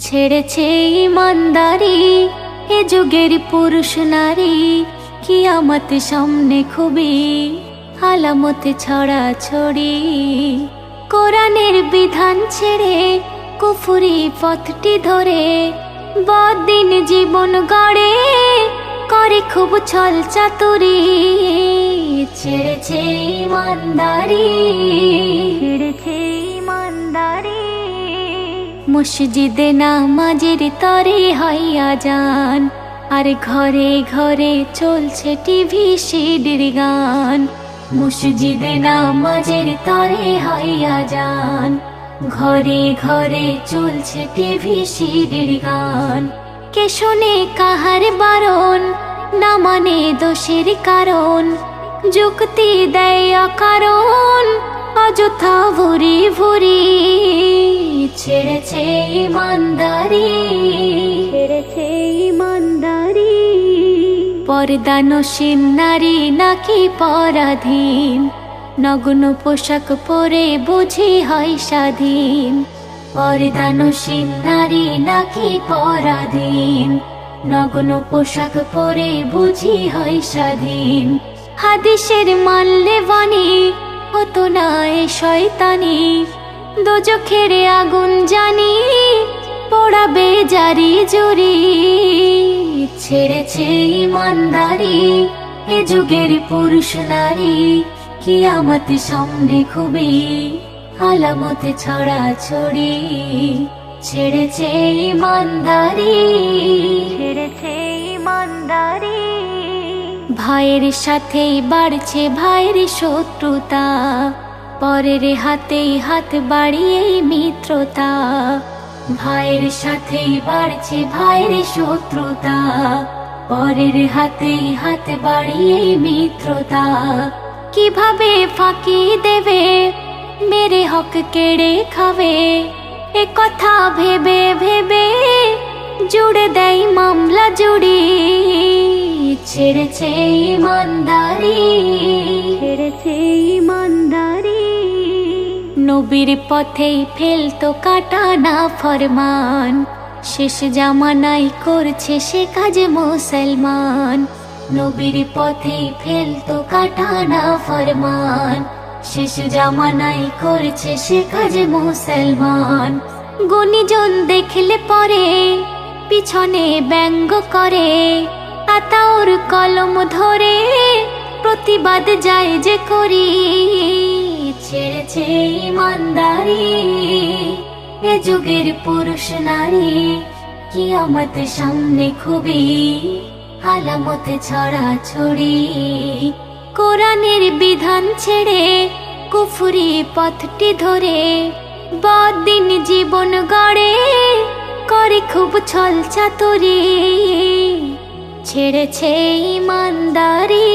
ছেড়েছে ইমানদারি এ যুগের পুরুষ নারী, কিয়ামত সামনে খুবই আলামত ছড়া ছড়ি। কোরআনের বিধান ছেড়ে কুফরি পথটি ধরে বদিন জীবন গড়ে করে খুব ছল চাতুরি। ছেড়েছে ইমানদারি, ছেড়েছে ইমানদারি। মসজিদে নামাজের তরে হয় আজান, আর ঘরে ঘরে চলছে টিভি সিডির গান। মসজিদে নামাজের তরে হয় আজান, ঘরে ঘরে চলছে টিভি সিডির গান। কে শোনে কাহার বারণ, না মানে দোষের কারণ, যুক্তি দেয় অকারণ অযথা ভুরি ভুরি। ছেড়েছে ইমানদারি, ছেড়েছে ইমানদারি। পর্দানসীন নারী নাকি পরাধীন, নগ্ন পোশাক পরে বুঝি হয় স্বাধীন। পর্দানসীন নারী নাকি পরাধীন, নগ্ন পোশাক পরে বুঝি হয় স্বাধীন। হাদিসের মানলে বাণী হতো না এ শয়তানি, দোজখের আগুন জানি পোড়াবে জারি জুরি। ছেড়েছে ইমানদারি এ যুগের পুরুষ নারী, কিয়ামত সামনে খুবই আলামত ছড়া ছড়ি। ছেড়েছে ইমানদারি, ছেড়েছে ইমানদারি। ভাইয়ের সাথেই বাড়ছে ভাইয়ের শত্রুতা, পরের হাতেই হাত বাড়িয়েই মিত্রতা। ভাইয়ের সাথেই বাড়ছে ভাইয়ের শত্রুতা, পরের হাতেই হাত বাড়িয়েই মিত্রতা। কিভাবে ফাঁকি দেবে মেরে হক কেড়ে খাবে, এ কথা ভেবে ভেবে জুড়ে দেয় মামলা জুড়ি। ছেড়েছে ইমানদারি, ছেড়েছে ইমানদারি। নবীর পথেই ফেলতো কাটা না ফরমান, শেষ জামানায় করছে সে কাজ মুসলমান। নবীর পথেই ফেলতো কাটা না ফরমান, শেষ জামানায় করছে সে কাজ মুসলমান। গুণীজন দেখলে পরে পিছনে ব্যঙ্গ করে, আতাউর কলম ধরে প্রতিবাদ যায় যে করি। ছেড়েছে ইমানদারি এ যুগের পুরুষ নারী, কিয়ামত সামনে খুবই আলামত ছড়া ছড়ি। কোরআনের বিধান ছেড়ে কুফরি পথটি ধরে বদিন জীবন গড়ে করে খুব ছল চাতুরি। ছেড়েছে ইমানদারি।